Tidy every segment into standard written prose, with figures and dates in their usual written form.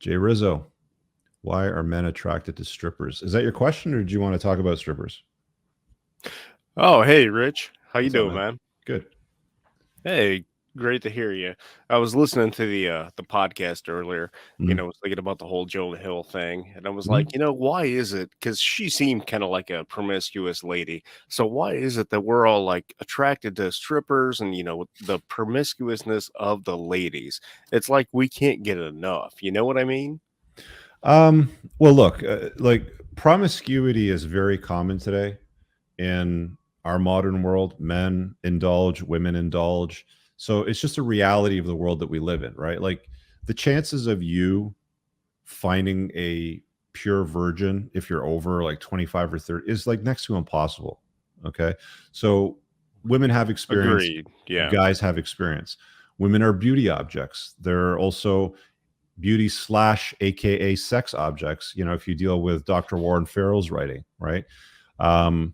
Jay Rizzo, why are men attracted to strippers? Is that your question, or do you want to talk about strippers? Oh, hey, Rich. How you What's up, doing, man? man? Good. Hey, great to hear you. I was listening to the podcast earlier. Mm-hmm. Was thinking about the whole Jonah Hill thing, and I was Mm-hmm. like, why is it? Because she seemed kind of like a promiscuous lady. So why is it that we're all like attracted to strippers and the promiscuousness of the ladies? It's like we can't get enough. You know what I mean? Well, look, like promiscuity is very common today in our modern world. Men indulge, women indulge. So it's just a reality of the world that we live in, right? Like the chances of you finding a pure virgin if you're over like 25 or 30 is like next to impossible. Okay. So women have experience, Agreed. Yeah. guys have experience. Women are beauty objects. They're also beauty slash aka sex objects, if you deal with Dr. Warren Farrell's writing, right? um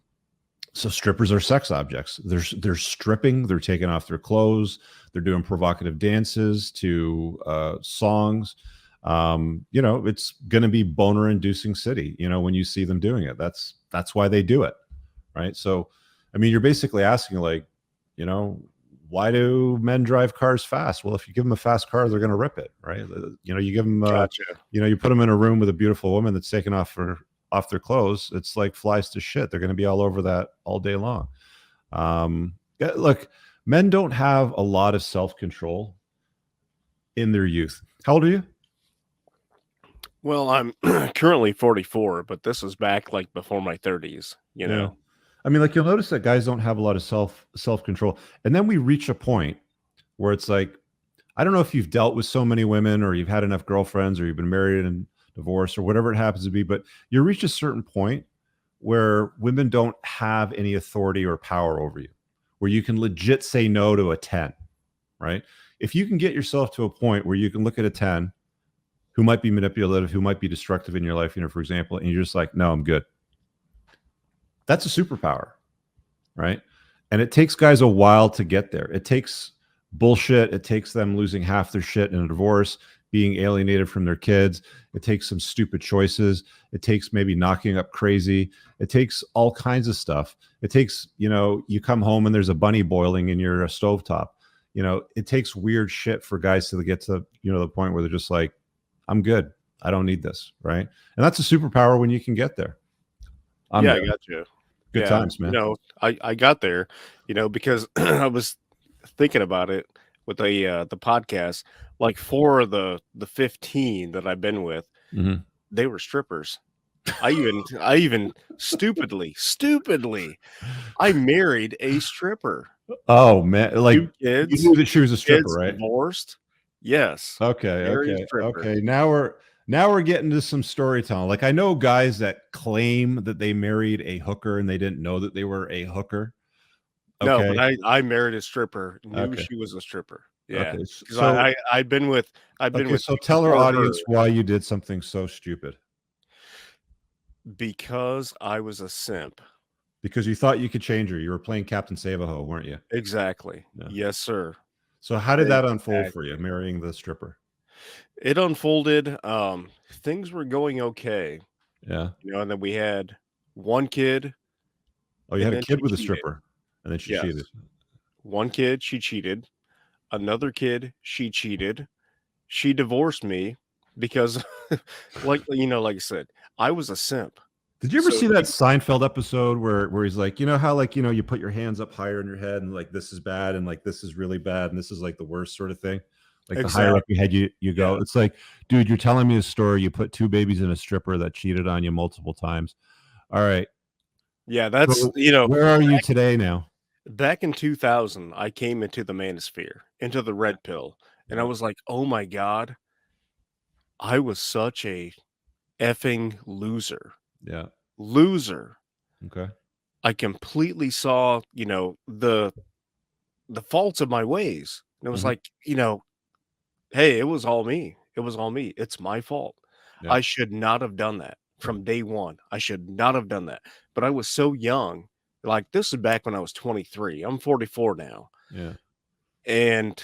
so strippers are sex objects. They're stripping, they're taking off their clothes, they're doing provocative dances to songs. It's going to be boner inducing city, when you see them doing it. That's why they do it, right? So I mean, you're basically asking, like, you know why do men drive cars fast? Well, if you give them a fast car, they're going to rip it, right? You give them Gotcha. you put them in a room with a beautiful woman that's taking off their clothes. It's like flies to shit. They're going to be all over that all day long. Yeah, look, men don't have a lot of self-control in their youth. How old are you? Well, I'm currently 44, but this was back like before my 30s, you Yeah. know? I mean, like, you'll notice that guys don't have a lot of self-control. And then we reach a point where it's like, I don't know if you've dealt with so many women, or you've had enough girlfriends, or you've been married and divorced, or whatever it happens to be, but you reach a certain point where women don't have any authority or power over you, where you can legit say no to a 10, right? If you can get yourself to a point where you can look at a 10 who might be manipulative, who might be destructive in your life, for example, and you're just like, no, I'm good. That's a superpower, right? And it takes guys a while to get there. It takes bullshit. It takes them losing half their shit in a divorce, being alienated from their kids. It takes some stupid choices. It takes maybe knocking up crazy. It takes all kinds of stuff. It takes, you come home and there's a bunny boiling in your stovetop. It takes weird shit for guys to get to, the point where they're just like, I'm good. I don't need this, right? And that's a superpower when you can get there. I'm Yeah, I there. got you. Good Yeah. times, man. I got there, because I was thinking about it with the podcast. Like four of the 15 that I've been with, Mhm. they were strippers. I even stupidly, I married a stripper. Oh man, like, Two you kids, knew that she was a stripper, kids right? divorced. Yes, Okay, married a okay, stripper. okay. Now we're getting to some storytelling. Like, I know guys that claim that they married a hooker and they didn't know that they were a hooker. No, but Okay, I married a stripper, knew okay, she was a stripper. Yeah, okay. because So I've been okay, with so two tell our before her audience why you did something so stupid. because I was a simp. Because you thought you could change her. You were playing Captain Save-A-Ho, weren't you? Exactly. Yeah. Yes, sir. So how did that unfold for you, Exactly. marrying the stripper? It unfolded, things were going okay, Yeah. and then we had one kid, Oh, you and had a then kid she with a cheated. stripper, and then she cheated. Yes. One kid, she cheated. Another kid, she cheated. She divorced me because like I said, I was a simp. Did you ever So see that she Seinfeld episode where he's like, how, like, you put your hands up higher in your head, and like, this is bad, and like, this is really bad, and this is like the worst sort of thing. Like, the higher up your exactly. head you go, Yeah. it's like, dude, you're telling me a story. You put two babies in a stripper that cheated on you multiple times. All right. Yeah, that's So where are you today now? back in 2000, I came into the manosphere, into the red pill, and I Yeah. was like, "Oh my god, I was such a effing loser." Yeah. Loser. Okay. I completely saw, the faults of my ways. And it was Hmm. like, hey, it was all me. It was all me. It's my fault. Yeah. I should not have done that from day one. I should not have done that. But I was so young. Like this is back when I was 23. I'm 44 now. Yeah. And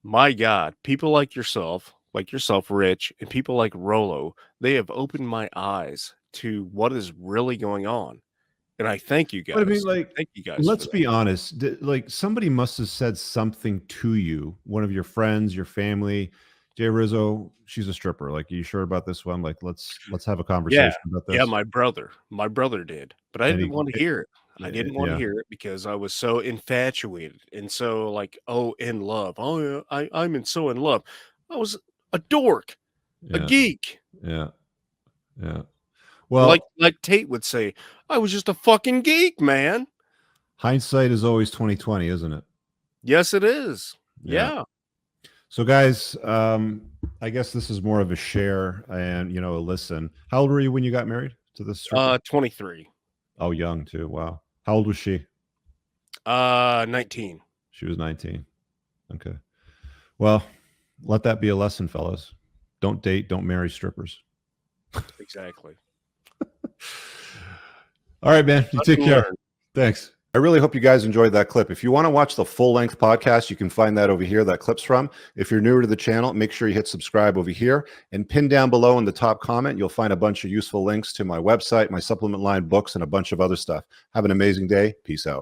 my God, people like yourself, like yourself, Rich, and people like Rolo, they have opened my eyes to what is really going on. And I thank you But I mean, guys. like, Thank you guys for let's that. be honest. Like, somebody must have said something to you, one of your friends, your family. Jay Rizzo, she's a stripper. Like, are you sure about this one? Like, let's have a Yeah. conversation about Yeah, this. my brother did, but I And didn't he, want to hear it. I didn't want to yeah, hear it because I was so infatuated and so like, oh, in love. Oh, yeah, so in love. I was a dork, a yeah, geek. yeah, yeah. Like Well, Tate would say, I was just a fucking geek, man. hindsight is always 2020, isn't it? Yes, it is. Yeah. Yeah. So, guys, I guess this is more of a share and a listen. How old were you when you got married to this stripper? 23. Oh, young too. Wow. How old was she? 19. She was 19. Okay. Well, let that be a lesson, fellas. Don't date, don't marry strippers. Exactly. All right, man. You take Lesson care. learned. Thanks. I really hope you guys enjoyed that clip. If you want to watch the full length podcast, you can find that over here, that clip's from. If you're newer to the channel, make sure you hit subscribe over here and pin down below in the top comment. You'll find a bunch of useful links to my website, my supplement line, books, and a bunch of other stuff. Have an amazing day. Peace out.